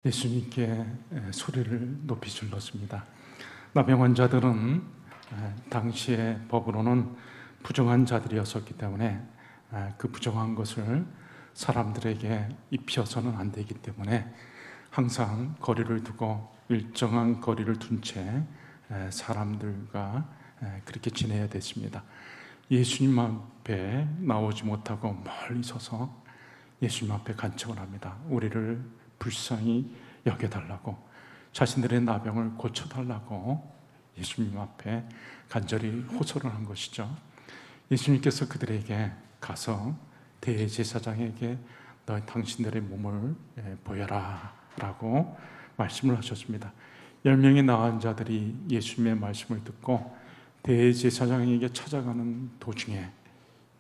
예수님께 소리를 높이 질렀습니다. 나병 환자들은 당시의 법으로는 부정한 자들이었었기 때문에 그 부정한 것을 사람들에게 입혀서는 안 되기 때문에 항상 거리를 두고 일정한 거리를 둔 채 사람들과 그렇게 지내야 됐습니다. 예수님 앞에 나오지 못하고 멀리 서서 예수님 앞에 간청을 합니다. 우리를 불쌍히 여겨달라고, 자신들의 나병을 고쳐달라고 예수님 앞에 간절히 호소를 한 것이죠. 예수님께서 그들에게 가서 대제사장에게 당신들의 몸을 보여라 라고 말씀을 하셨습니다. 10명의 나은 자들이 예수님의 말씀을 듣고 대제사장에게 찾아가는 도중에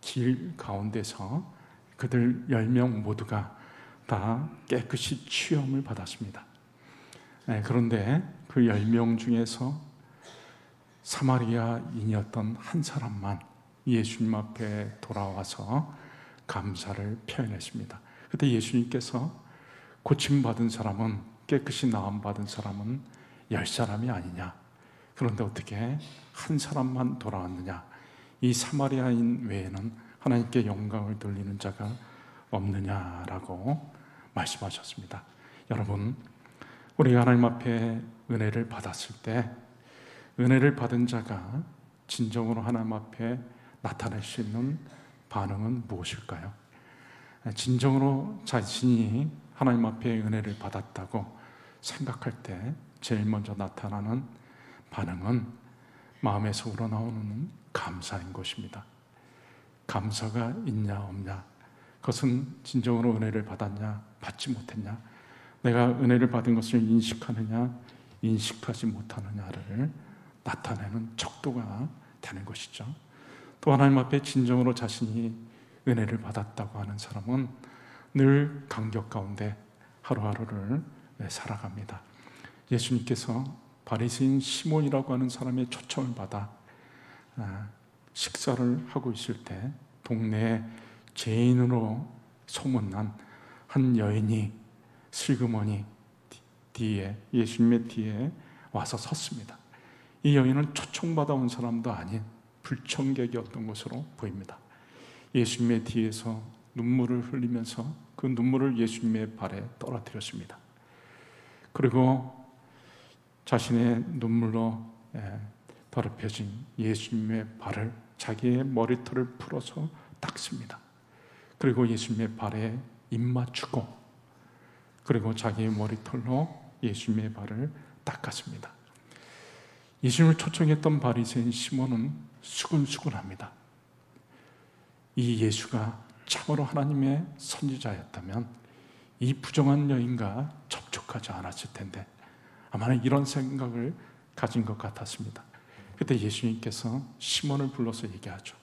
길 가운데서 그들 10명 모두가 다 깨끗이 취염을 받았습니다. 그런데 그 10명 중에서 사마리아인이었던 한 사람만 예수님 앞에 돌아와서 감사를 표현했습니다. 그때 예수님께서 고침받은 사람은, 깨끗이 나음받은 사람은 10사람이 아니냐, 그런데 어떻게 한 사람만 돌아왔느냐, 이 사마리아인 외에는 하나님께 영광을 돌리는 자가 없느냐라고 말씀하셨습니다. 여러분, 우리가 하나님 앞에 은혜를 받았을 때 은혜를 받은 자가 진정으로 하나님 앞에 나타낼 수 있는 반응은 무엇일까요? 진정으로 자신이 하나님 앞에 은혜를 받았다고 생각할 때 제일 먼저 나타나는 반응은 마음에서 우러나오는 감사인 것입니다. 감사가 있냐 없냐, 그것은 진정으로 은혜를 받았냐 받지 못했냐, 내가 은혜를 받은 것을 인식하느냐 인식하지 못하느냐를 나타내는 척도가 되는 것이죠. 또 하나님 앞에 진정으로 자신이 은혜를 받았다고 하는 사람은 늘 감격 가운데 하루하루를 살아갑니다. 예수님께서 바리새인 시몬이라고 하는 사람의 초청을 받아 식사를 하고 있을 때 동네에 죄인으로 소문난 한 여인이 슬그머니 뒤에, 예수님의 뒤에 와서 섰습니다. 이 여인은 초청받아 온 사람도 아닌 불청객이었던 것으로 보입니다. 예수님의 뒤에서 눈물을 흘리면서 그 눈물을 예수님의 발에 떨어뜨렸습니다. 그리고 자신의 눈물로 더럽혀진 예수님의 발을, 자기의 머리털을 풀어서 닦습니다. 그리고 예수님의 발에 입 맞추고, 그리고 자기의 머리털로 예수님의 발을 닦았습니다. 예수님을 초청했던 바리새인 시몬은 수근수근합니다. 이 예수가 참으로 하나님의 선지자였다면 이 부정한 여인과 접촉하지 않았을 텐데, 아마 이런 생각을 가진 것 같았습니다. 그때 예수님께서 시몬을 불러서 얘기하죠.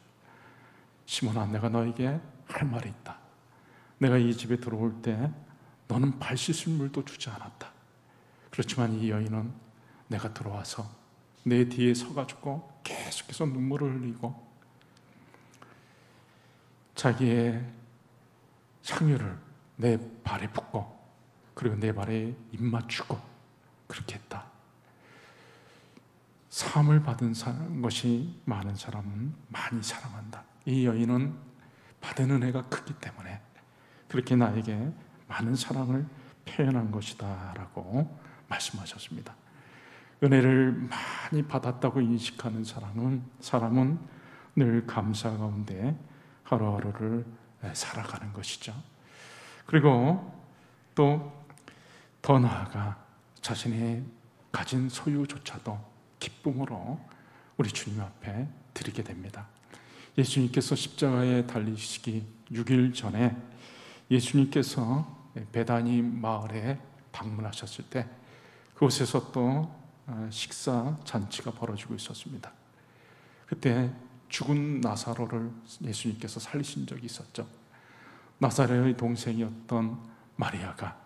시몬아, 내가 너에게 할 말이 있다. 내가 이 집에 들어올 때 너는 발 씻을 물도 주지 않았다. 그렇지만 이 여인은 내가 들어와서 내 뒤에 서가지고 계속해서 눈물을 흘리고 자기의 향유를 내 발에 붓고, 그리고 내 발에 입 맞추고 그렇게 했다. 사함을 받은 것이 많은 사람은 많이 사랑한다. 이 여인은 받은 은혜가 크기 때문에 그렇게 나에게 많은 사랑을 표현한 것이다 라고 말씀하셨습니다. 은혜를 많이 받았다고 인식하는 사람은 늘 감사 가운데 하루하루를 살아가는 것이죠. 그리고 또 더 나아가 자신이 가진 소유조차도 기쁨으로 우리 주님 앞에 드리게 됩니다. 예수님께서 십자가에 달리시기 6일 전에 예수님께서 베다니 마을에 방문하셨을 때 그곳에서 또 식사 잔치가 벌어지고 있었습니다. 그때 죽은 나사로를 예수님께서 살리신 적이 있었죠. 나사로의 동생이었던 마리아가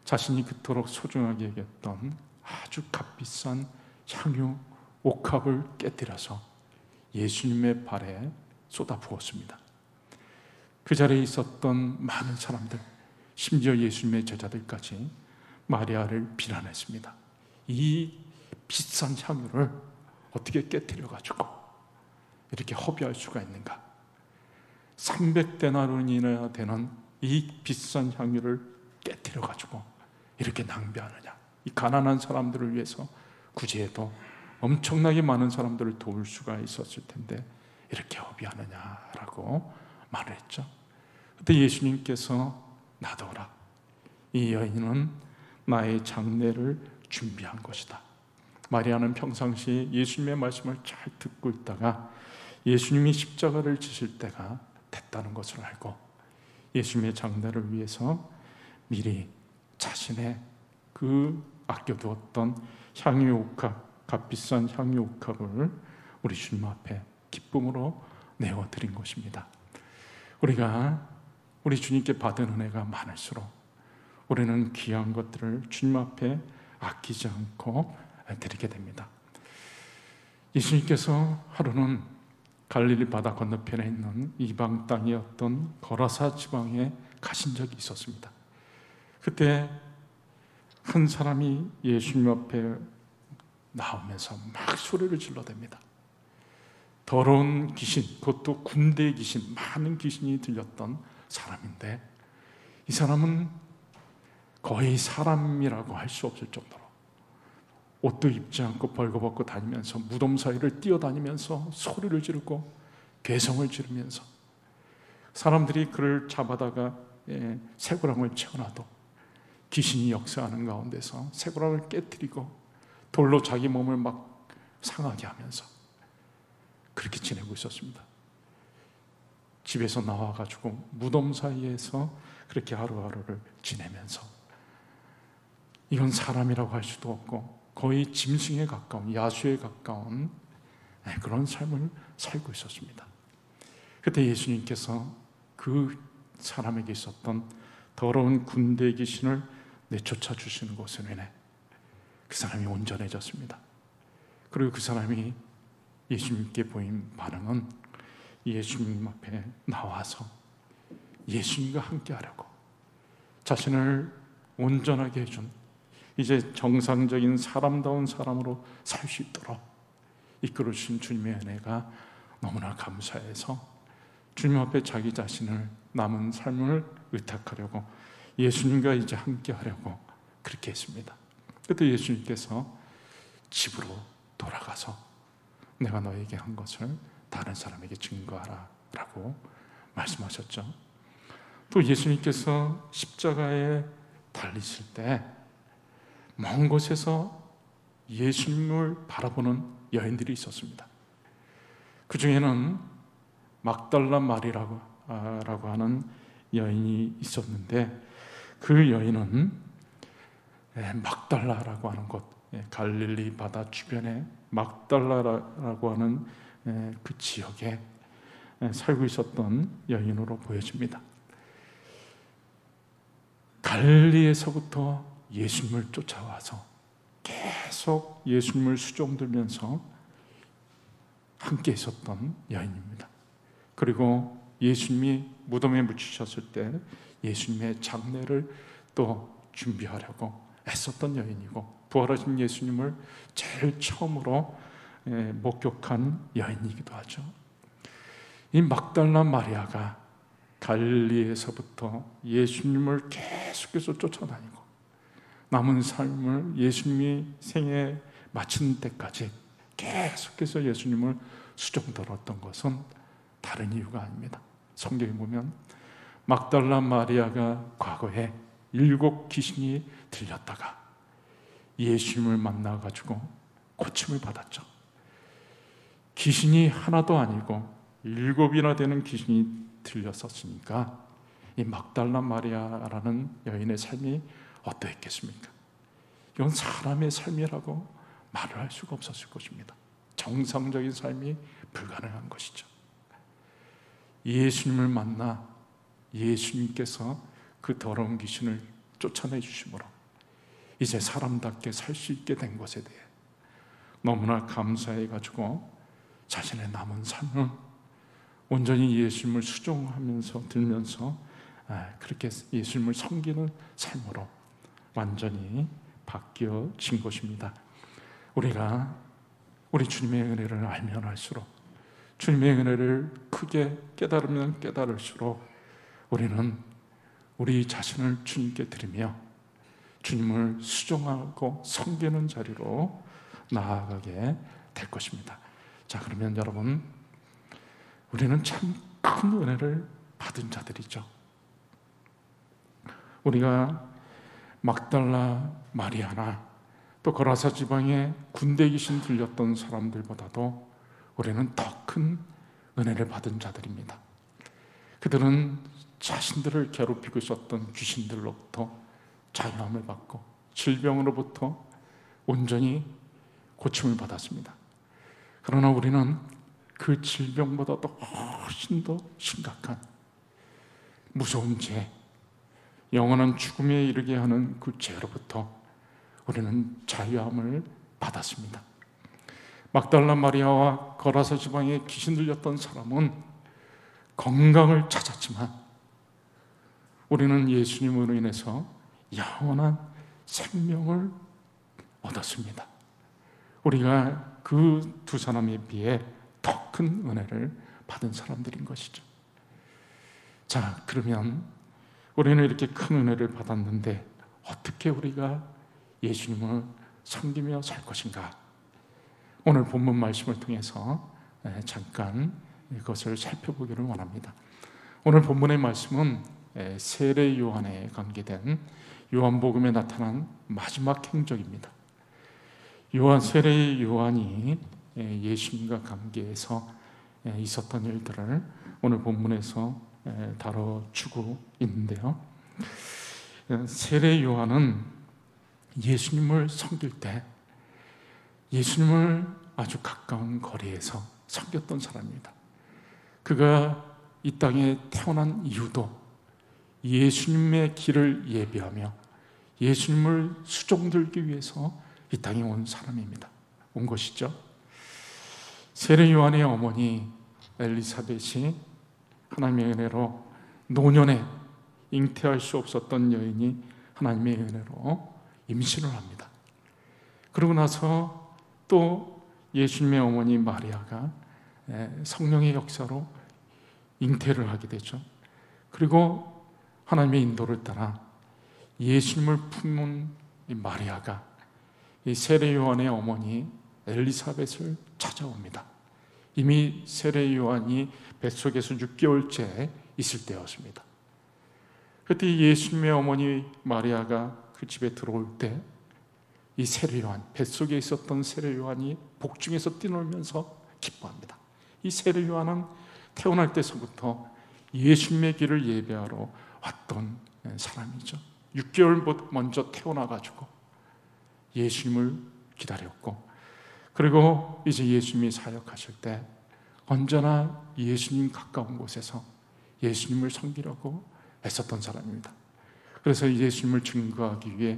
자신이 그토록 소중하게 여겼던 아주 값비싼 향유 옥합을 깨뜨려서 예수님의 발에 쏟아부었습니다. 그 자리에 있었던 많은 사람들, 심지어 예수님의 제자들까지 마리아를 비난했습니다. 이 비싼 향유를 어떻게 깨트려가지고 이렇게 허비할 수가 있는가? 300데나리온이나 되는 이 비싼 향유를 깨트려가지고 이렇게 낭비하느냐? 이 가난한 사람들을 위해서 구제해도 엄청나게 많은 사람들을 도울 수가 있었을 텐데 이렇게 허비하느냐라고 말을 했죠. 그때 예수님께서 놔둬라. 이 여인은 나의 장례를 준비한 것이다. 마리아는 평상시 예수님의 말씀을 잘 듣고 있다가 예수님이 십자가를 지실 때가 됐다는 것을 알고 예수님의 장례를 위해서 미리 자신의 그 아껴두었던 향유옥합, 값비싼 향유옥합을 우리 주님 앞에 기쁨으로 내어드린 것입니다. 우리가 우리 주님께 받은 은혜가 많을수록 우리는 귀한 것들을 주님 앞에 아끼지 않고 드리게 됩니다. 예수님께서 하루는 갈릴리 바다 건너편에 있는 이방 땅이었던 거라사 지방에 가신 적이 있었습니다. 그때 한 사람이 예수님 앞에 나오면서 막 소리를 질러댑니다. 더러운 귀신, 그것도 군대의 귀신, 많은 귀신이 들렸던 사람인데 이 사람은 거의 사람이라고 할 수 없을 정도로 옷도 입지 않고 벌거벗고 다니면서 무덤 사이를 뛰어다니면서 소리를 지르고 괴성을 지르면서 사람들이 그를 잡아다가 쇠고랑을 채워놔도 귀신이 역사하는 가운데서 쇠고랑을 깨뜨리고 돌로 자기 몸을 막 상하게 하면서 그렇게 지내고 있었습니다. 집에서 나와가지고 무덤 사이에서 그렇게 하루하루를 지내면서 이건 사람이라고 할 수도 없고 거의 짐승에 가까운, 야수에 가까운 그런 삶을 살고 있었습니다. 그때 예수님께서 그 사람에게 있었던 더러운 군대 귀신을 내쫓아 주시는 것으로 인해 그 사람이 온전해졌습니다. 그리고 그 사람이 예수님께 보인 반응은 예수님 앞에 나와서 예수님과 함께 하려고 자신을 온전하게 해준 이제 정상적인 사람다운 사람으로 살 수 있도록 이끌어 주신 주님의 은혜가 너무나 감사해서 주님 앞에 자기 자신을 남은 삶을 의탁하려고 예수님과 이제 함께 하려고 그렇게 했습니다. 그때 예수님께서 집으로 돌아가서 내가 너에게 한 것을 다른 사람에게 증거하라 라고 말씀하셨죠. 또 예수님께서 십자가에 달리실 때 먼 곳에서 예수님을 바라보는 여인들이 있었습니다. 그 중에는 막달라 마리라고 하는 여인이 있었는데 그 여인은 막달라라고 하는 곳, 갈릴리 바다 주변에 막달라라고 하는 그 지역에 살고 있었던 여인으로 보여집니다. 갈릴리에서부터 예수님을 쫓아와서 계속 예수님을 수종들면서 함께 있었던 여인입니다. 그리고 예수님이 무덤에 묻히셨을 때 예수님의 장례를 또 준비하려고 애썼던 여인이고 부활하신 예수님을 제일 처음으로 목격한 여인이기도 하죠. 이 막달라 마리아가 갈릴리에서부터 예수님을 계속해서 쫓아다니고 남은 삶을 예수님이 생애 마치는 때까지 계속해서 예수님을 수종들었던 것은 다른 이유가 아닙니다. 성경에 보면 막달라 마리아가 과거에 7 귀신이 들렸다가 예수님을 만나가지고 고침을 받았죠. 귀신이 하나도 아니고 7이나 되는 귀신이 들렸었으니까 이 막달라 마리아라는 여인의 삶이 어떠했겠습니까? 이건 사람의 삶이라고 말을 할 수가 없었을 것입니다. 정상적인 삶이 불가능한 것이죠. 예수님을 만나 예수님께서 그 더러운 귀신을 쫓아내 주심으로 이제 사람답게 살 수 있게 된 것에 대해 너무나 감사해가지고 자신의 남은 삶은 온전히 예수님을 수종하면서 들면서 그렇게 예수님을 섬기는 삶으로 완전히 바뀌어진 것입니다. 우리가 우리 주님의 은혜를 알면 알수록, 주님의 은혜를 크게 깨달으면 깨달을수록 우리는 우리 자신을 주님께 드리며 주님을 수종하고 섬기는 자리로 나아가게 될 것입니다. 자, 그러면 여러분, 우리는 참 큰 은혜를 받은 자들이죠. 우리가 막달라 마리아나 또 거라사 지방에 군대 귀신 들렸던 사람들보다도 우리는 더 큰 은혜를 받은 자들입니다. 그들은 자신들을 괴롭히고 있었던 귀신들로부터 자유함을 받고 질병으로부터 온전히 고침을 받았습니다. 그러나 우리는 그 질병보다도 훨씬 더 심각한 무서운 죄, 영원한 죽음에 이르게 하는 그 죄로부터 우리는 자유함을 받았습니다. 막달라 마리아와 거라사 지방에 귀신 들렸던 사람은 건강을 찾았지만 우리는 예수님으로 인해서 영원한 생명을 얻었습니다. 우리가 그 두 사람에 비해 더 큰 은혜를 받은 사람들인 것이죠. 자, 그러면 우리는 이렇게 큰 은혜를 받았는데 어떻게 우리가 예수님을 섬기며 살 것인가? 오늘 본문 말씀을 통해서 잠깐 이것을 살펴보기를 원합니다. 오늘 본문의 말씀은 세례 요한에 관계된 요한복음에 나타난 마지막 행적입니다. 세례 요한이 예수님과 관계해서 있었던 일들을 오늘 본문에서 다뤄주고 있는데요. 세례 요한은 예수님을 섬길 때 예수님을 아주 가까운 거리에서 섬겼던 사람입니다. 그가 이 땅에 태어난 이유도 예수님의 길을 예비하며 예수님을 수종들기 위해서 이 땅에 온 사람입니다. 온 것이죠. 세례 요한의 어머니 엘리사벳이 하나님의 은혜로 노년에 잉태할 수 없었던 여인이 하나님의 은혜로 임신을 합니다. 그러고 나서 또 예수님의 어머니 마리아가 성령의 역사로 잉태를 하게 되죠. 그리고 하나님의 인도를 따라 예수님을 품은 이 마리아가 이 세례 요한의 어머니 엘리사벳을 찾아옵니다. 이미 세례 요한이 뱃속에서 6개월째 있을 때였습니다. 그때 예수님의 어머니 마리아가 그 집에 들어올 때 이 세례 요한, 뱃속에 있었던 세례 요한이 복중에서 뛰놀면서 기뻐합니다. 이 세례 요한은 태어날 때서부터 예수님의 길을 예배하러 왔던 사람이죠. 6개월 먼저 태어나가지고 예수님을 기다렸고, 그리고 이제 예수님이 사역하실 때 언제나 예수님 가까운 곳에서 예수님을 섬기려고 애썼던 사람입니다. 그래서 예수님을 증거하기 위해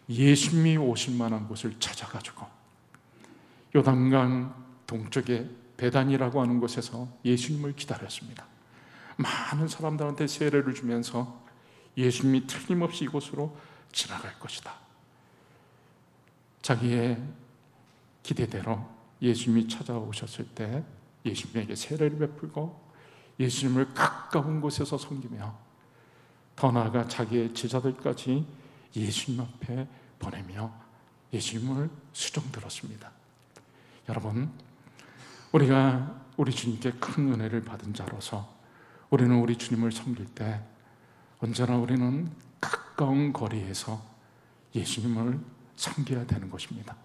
예수님이 오실 만한 곳을 찾아가지고 요단강 동쪽에 베단이라고 하는 곳에서 예수님을 기다렸습니다. 많은 사람들한테 세례를 주면서 예수님이 틀림없이 이곳으로 지나갈 것이다. 자기의 기대대로 예수님이 찾아오셨을 때 예수님에게 세례를 베풀고 예수님을 가까운 곳에서 섬기며 더 나아가 자기의 제자들까지 예수님 앞에 보내며 예수님을 수종들었습니다. 여러분, 우리가 우리 주님께 큰 은혜를 받은 자로서 우리는 우리 주님을 섬길 때 언제나 우리는 가까운 거리에서 예수님을 섬겨야 되는 것입니다.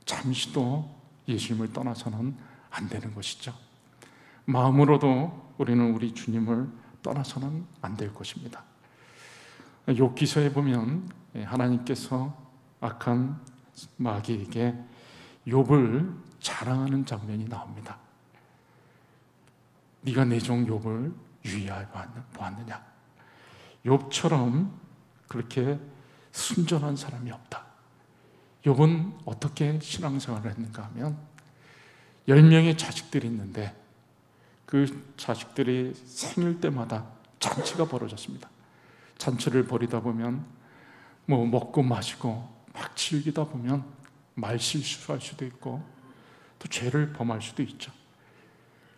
잠시도 예수님을 떠나서는 안 되는 것이죠. 마음으로도 우리는 우리 주님을 떠나서는 안 될 것입니다. 욥기서에 보면 하나님께서 악한 마귀에게 욥을 자랑하는 장면이 나옵니다. 네가 내 종 욥을 유의하여 보았느냐? 욥처럼 그렇게 순전한 사람이 없다. 욥은 어떻게 신앙생활을 했는가 하면 10명의 자식들이 있는데 그 자식들이 생일 때마다 잔치가 벌어졌습니다. 잔치를 벌이다 보면 먹고 마시고 막 즐기다 보면 말 실수할 수도 있고 또 죄를 범할 수도 있죠.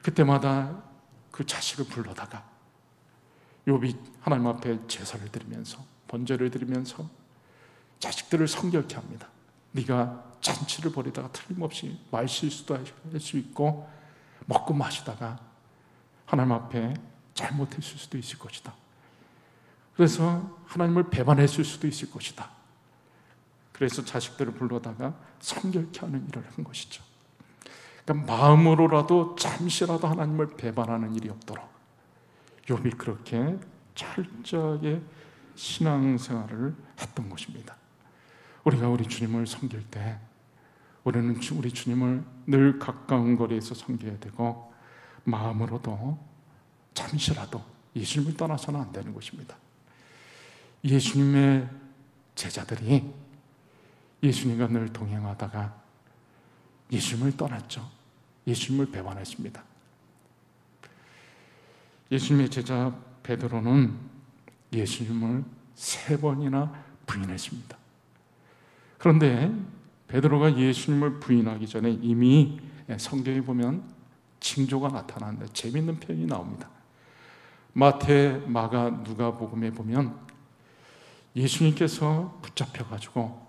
그때마다 그 자식을 불러다가 욥이 하나님 앞에 제사를 드리면서 번제를 드리면서 자식들을 성결케 합니다. 네가 잔치를 벌이다가 틀림없이 말 실수도 할 수 있고 먹고 마시다가 하나님 앞에 잘못했을 수도 있을 것이다. 그래서 하나님을 배반했을 수도 있을 것이다. 그래서 자식들을 불러다가 성결케 하는 일을 한 것이죠. 그러니까 마음으로라도 잠시라도 하나님을 배반하는 일이 없도록 욥이 그렇게 철저하게 신앙생활을 했던 것입니다. 우리가 우리 주님을 섬길 때 우리는 우리 주님을 늘 가까운 거리에서 섬겨야 되고 마음으로도 잠시라도 예수님을 떠나서는 안 되는 것입니다. 예수님의 제자들이 예수님과 늘 동행하다가 예수님을 떠났죠. 예수님을 배반했습니다. 예수님의 제자 베드로는 예수님을 3번이나 부인했습니다. 그런데 베드로가 예수님을 부인하기 전에 이미 성경에 보면 징조가 나타나는데 재미있는 표현이 나옵니다. 마태, 마가, 누가복음에 보면 예수님께서 붙잡혀가지고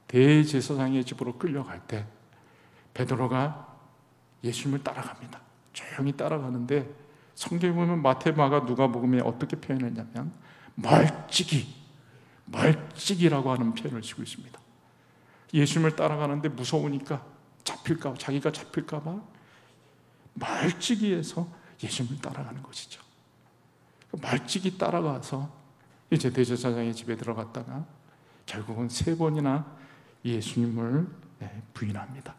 대제사장의 집으로 끌려갈 때 베드로가 예수님을 따라갑니다. 조용히 따라가는데 성경에 보면 마태, 마가, 누가복음에 어떻게 표현했냐면 멀찍이라고 하는 표현을 쓰고 있습니다. 예수님을 따라가는데 무서우니까 자기가 잡힐까 봐 멀찍이에서 예수님을 따라가는 것이죠. 멀찍이 따라가서 이제 대제사장의 집에 들어갔다가 결국은 3번이나 예수님을 부인합니다.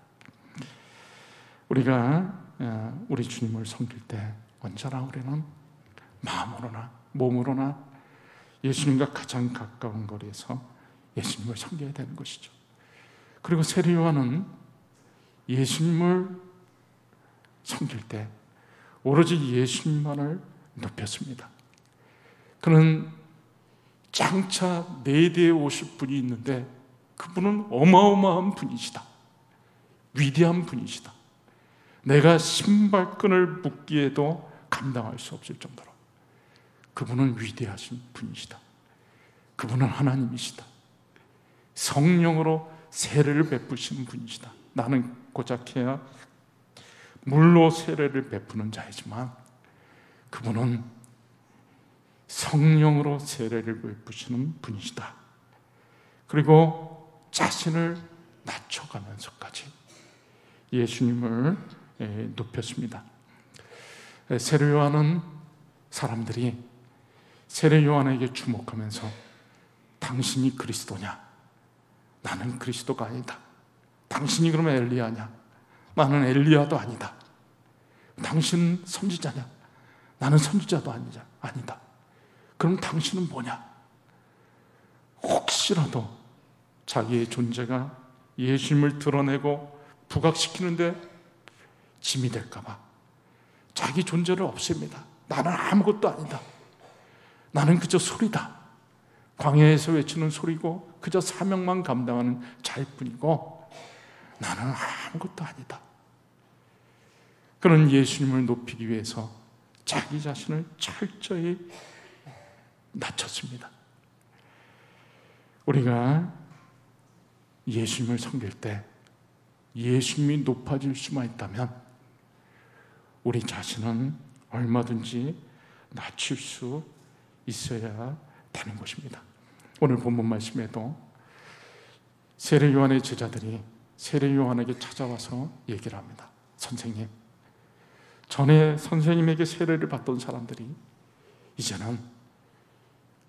우리가 우리 주님을 섬길 때 언제나 우리는 마음으로나 몸으로나 예수님과 가장 가까운 거리에서 예수님을 섬겨야 되는 것이죠. 그리고 세례 요한은 예수님을 섬길 때 오로지 예수님만을 높였습니다. 그는 장차 내 뒤에 오실 분이 있는데 그분은 어마어마한 분이시다. 위대한 분이시다. 내가 신발끈을 묶기에도 감당할 수 없을 정도로 그분은 위대하신 분이시다. 그분은 하나님이시다. 성령으로 세례를 베푸시는 분이시다. 나는 고작해야 물로 세례를 베푸는 자이지만 그분은 성령으로 세례를 베푸시는 분이시다. 그리고 자신을 낮춰가면서까지 예수님을 높였습니다. 세례 요한은 사람들이 세례 요한에게 주목하면서 당신이 그리스도냐? 나는 그리스도가 아니다. 당신이 그러면 엘리야냐? 나는 엘리야도 아니다. 당신 선지자냐? 나는 선지자도 아니다. 그럼 당신은 뭐냐? 혹시라도 자기의 존재가 예수님을 드러내고 부각시키는데 짐이 될까 봐 자기 존재를 없앱니다. 나는 아무것도 아니다. 나는 그저 소리다. 광야에서 외치는 소리고 그저 사명만 감당하는 자일 뿐이고 나는 아무것도 아니다. 그는 예수님을 높이기 위해서 자기 자신을 철저히 낮췄습니다. 우리가 예수님을 섬길 때 예수님이 높아질 수만 있다면 우리 자신은 얼마든지 낮출 수 있어야 되는 것입니다. 오늘 본문 말씀에도 세례 요한의 제자들이 세례 요한에게 찾아와서 얘기를 합니다. 선생님, 전에 선생님에게 세례를 받던 사람들이 이제는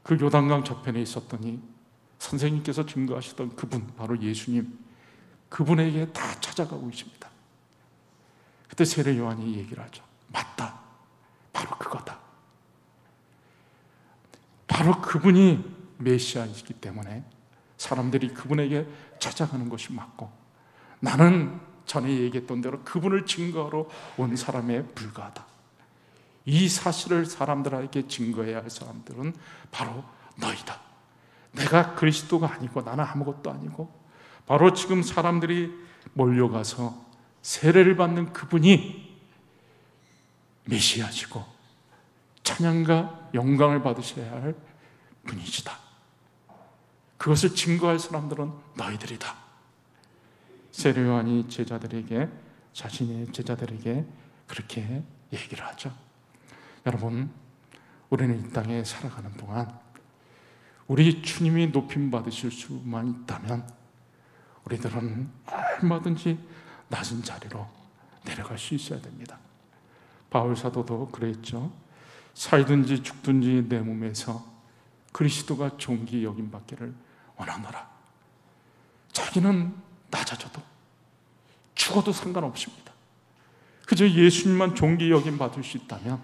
그 요단강 저편에 있었더니 선생님께서 증거하시던 그분, 바로 예수님, 그분에게 다 찾아가고 있습니다. 그때 세례 요한이 얘기를 하죠. 맞다, 바로 그거다. 바로 그분이 메시아이기 때문에 사람들이 그분에게 찾아가는 것이 맞고 나는 전에 얘기했던 대로 그분을 증거하러 온 사람에 불과하다. 이 사실을 사람들에게 증거해야 할 사람들은 바로 너희다. 내가 그리스도가 아니고 나는 아무것도 아니고 바로 지금 사람들이 몰려가서 세례를 받는 그분이 메시아시고 찬양과 영광을 받으셔야 할 분이시다. 그것을 증거할 사람들은 너희들이다. 세례 요한이 자신의 제자들에게 그렇게 얘기를 하죠. 여러분, 우리는 이 땅에 살아가는 동안 우리 주님이 높임 받으실 수만 있다면 우리들은 얼마든지 낮은 자리로 내려갈 수 있어야 됩니다. 바울 사도도 그랬죠. 살든지 죽든지 내 몸에서 그리스도가 존귀 여김 받기를 원하노라. 자기는 낮아져도 죽어도 상관없습니다. 그저 예수님만 존귀 여김 받을 수 있다면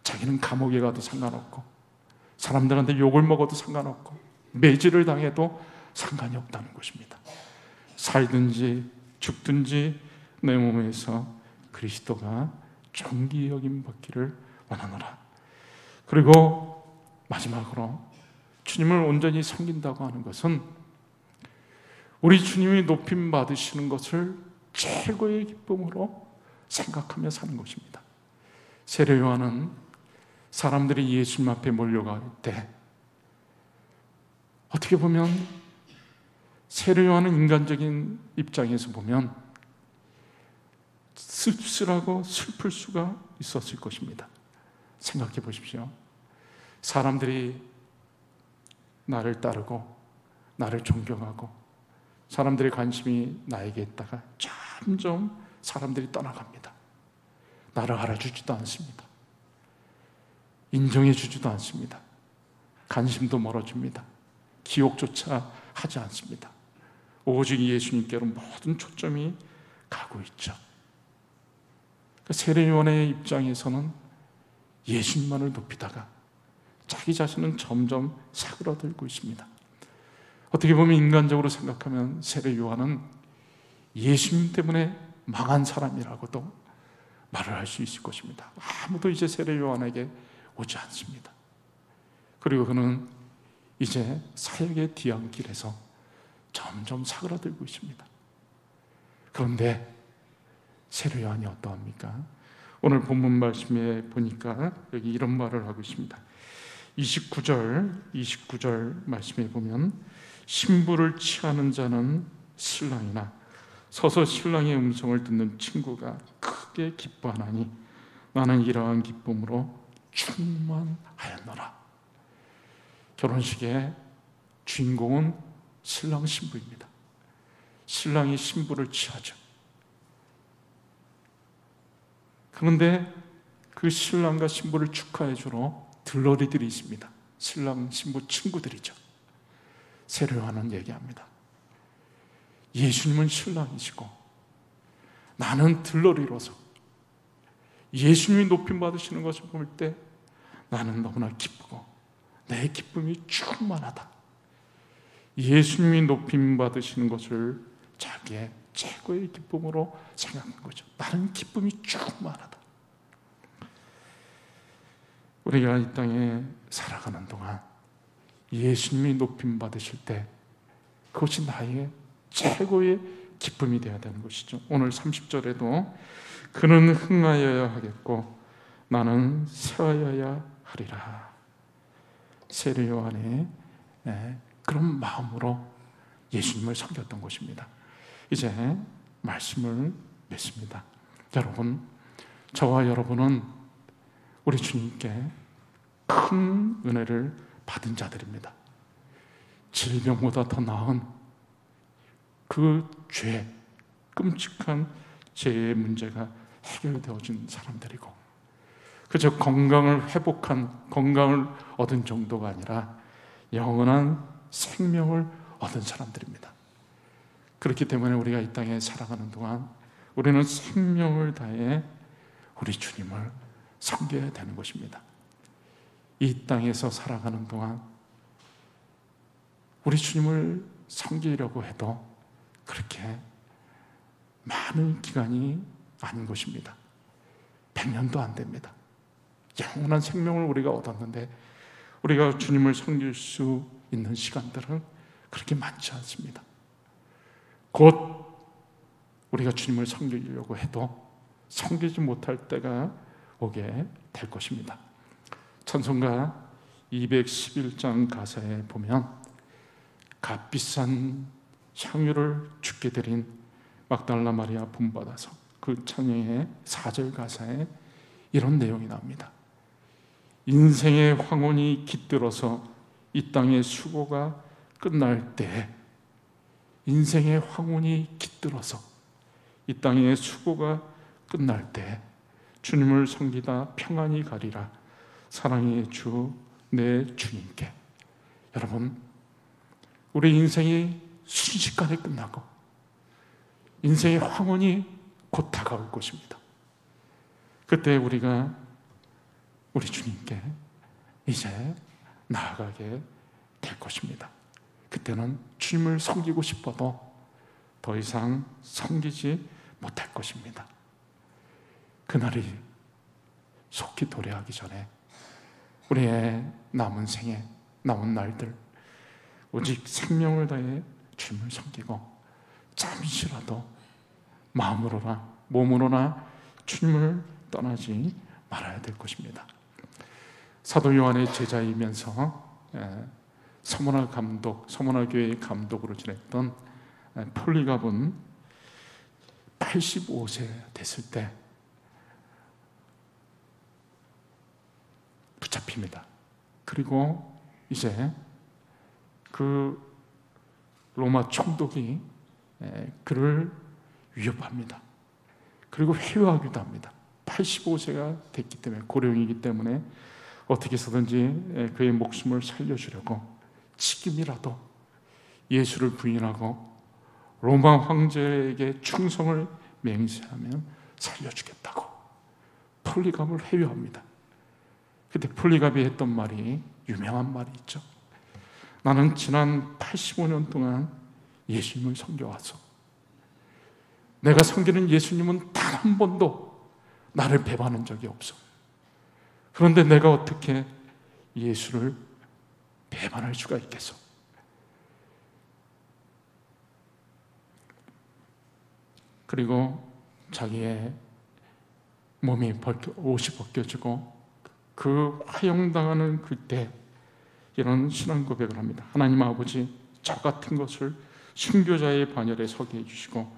자기는 감옥에 가도 상관없고 사람들한테 욕을 먹어도 상관없고 매질을 당해도 상관이 없다는 것입니다. 살든지 죽든지 내 몸에서 그리스도가 존귀 여김 받기를 원하노라. 그리고 마지막으로 주님을 온전히 섬긴다고 하는 것은 우리 주님이 높임 받으시는 것을 최고의 기쁨으로 생각하며 사는 것입니다. 세례 요한은 사람들이 예수님 앞에 몰려갈 때 어떻게 보면 세례 요한은 인간적인 입장에서 보면 씁쓸하고 슬플 수가 있었을 것입니다. 생각해 보십시오. 사람들이 나를 따르고 나를 존경하고 사람들의 관심이 나에게 있다가 점점 사람들이 떠나갑니다. 나를 알아주지도 않습니다. 인정해 주지도 않습니다. 관심도 멀어집니다. 기억조차 하지 않습니다. 오직 예수님께로 모든 초점이 가고 있죠. 세례 요한의 입장에서는 예수님만을 높이다가 자기 자신은 점점 사그라들고 있습니다. 어떻게 보면 인간적으로 생각하면 세례 요한은 예수님 때문에 망한 사람이라고도 말을 할 수 있을 것입니다. 아무도 이제 세례 요한에게 오지 않습니다. 그리고 그는 이제 사역의 뒤안길에서 점점 사그라들고 있습니다. 그런데 세례 요한이 어떠합니까? 오늘 본문 말씀에 보니까 여기 이런 말을 하고 있습니다. 29절 말씀에 보면 신부를 취하는 자는 신랑이나 서서 신랑의 음성을 듣는 친구가 크게 기뻐하나니 나는 이러한 기쁨으로 충만하였노라. 결혼식의 주인공은 신랑 신부입니다. 신랑이 신부를 취하죠. 그런데 그 신랑과 신부를 축하해 주러 들러리들이 있습니다. 신랑 신부 친구들이죠. 세례 요한은 얘기합니다. 예수님은 신랑이시고 나는 들러리로서 예수님이 높임 받으시는 것을 볼 때 나는 너무나 기쁘고 내 기쁨이 충만하다. 예수님이 높임 받으시는 것을 자기의 최고의 기쁨으로 생각한 거죠. 나는 기쁨이 충만하다. 우리가 이 땅에 살아가는 동안 예수님이 높임 받으실 때 그것이 나의 최고의 기쁨이 되어야 되는 것이죠. 오늘 30절에도 그는 흥하여야 하겠고 나는 새하여야 하리라. 세례 요한의 그런 마음으로 예수님을 섬겼던 것입니다. 이제 말씀을 맺습니다. 여러분, 저와 여러분은 우리 주님께 큰 은혜를 받은 자들입니다. 질병보다 더 나은 그 죄, 끔찍한 죄의 문제가 해결되어진 사람들이고 그저 건강을 회복한, 건강을 얻은 정도가 아니라 영원한 생명을 얻은 사람들입니다. 그렇기 때문에 우리가 이 땅에 살아가는 동안 우리는 생명을 다해 우리 주님을 섬겨야 되는 것입니다. 이 땅에서 살아가는 동안 우리 주님을 섬기려고 해도 그렇게 많은 기간이 아닌 것입니다. 100년도 안 됩니다. 영원한 생명을 우리가 얻었는데 우리가 주님을 섬길 수 있는 시간들은 그렇게 많지 않습니다. 곧 우리가 주님을 섬기려고 해도 섬기지 못할 때가 오게 될 것입니다. 찬송가 211장 가사에 보면 값비싼 향유를 주께 드린 막달라 마리아 본받아서 그 찬양의 4절 가사에 이런 내용이 나옵니다. 인생의 황혼이 깃들어서 이 땅의 수고가 끝날 때, 인생의 황혼이 깃들어서 이 땅의 수고가 끝날 때 주님을 섬기다 평안히 가리라. 사랑의 주 내 주님께. 여러분, 우리 인생이 순식간에 끝나고 인생의 황혼이 곧 다가올 것입니다. 그때 우리가 우리 주님께 이제 나아가게 될 것입니다. 그때는 주님을 섬기고 싶어도 더 이상 섬기지 못할 것입니다. 그날이 속히 도래하기 전에 우리의 남은 생에, 남은 날들 오직 생명을 다해 주님을 섬기고 잠시라도 마음으로나 몸으로나 주님을 떠나지 말아야 될 것입니다. 사도 요한의 제자이면서 서문화 감독, 서문화 교회의 감독으로 지냈던 폴리갑은 85세 됐을 때 붙잡힙니다. 그리고 이제 그 로마 총독이 그를 위협합니다. 그리고 회유하기도 합니다. 85세가 됐기 때문에, 고령이기 때문에 어떻게 해서든지 그의 목숨을 살려주려고 지금이라도 예수를 부인하고 로마 황제에게 충성을 맹세하면 살려주겠다고 폴리갑을 회유합니다. 그때 폴리갑이 했던 말이 유명한 말이 있죠. 나는 지난 85년 동안 예수님을 섬겨왔어. 내가 섬기는 예수님은 단 한 번도 나를 배반한 적이 없어. 그런데 내가 어떻게 예수를 배반할 수가 있겠어? 그리고 자기의 몸이 옷이 벗겨지고 그 화형당하는 그때 이런 신앙 고백을 합니다. 하나님 아버지, 저 같은 것을 순교자의 반열에 서게 해주시고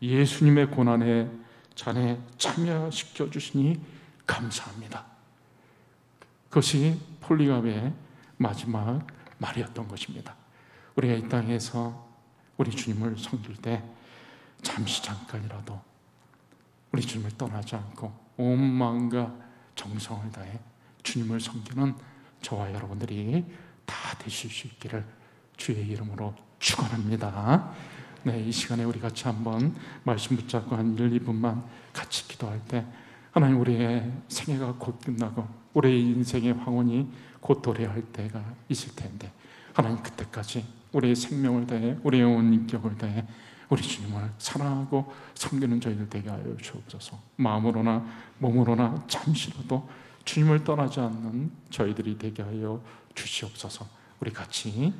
예수님의 고난에 자네 참여시켜 주시니 감사합니다. 그것이 폴리갑의 마지막 말이었던 것입니다. 우리가 이 땅에서 우리 주님을 섬길 때 잠시 잠깐이라도 우리 주님을 떠나지 않고 온 마음과 정성을 다해 주님을 섬기는 저와 여러분들이 다 되실 수 있기를 주의 이름으로 축원합니다. 네, 이 시간에 우리 같이 한번 말씀 붙잡고 한 1, 2분만 같이 기도할 때 하나님, 우리의 생애가 곧 끝나고 우리의 인생의 황혼이 곧 도래할 때가 있을 텐데 하나님, 그때까지 우리의 생명을 다해 우리의 온 인격을 다해 우리 주님을 사랑하고 섬기는 저희들 되게 하여 주옵소서. 마음으로나 몸으로나 잠시라도 주님을 떠나지 않는 저희들이 되게 하여 주시옵소서. 우리 같이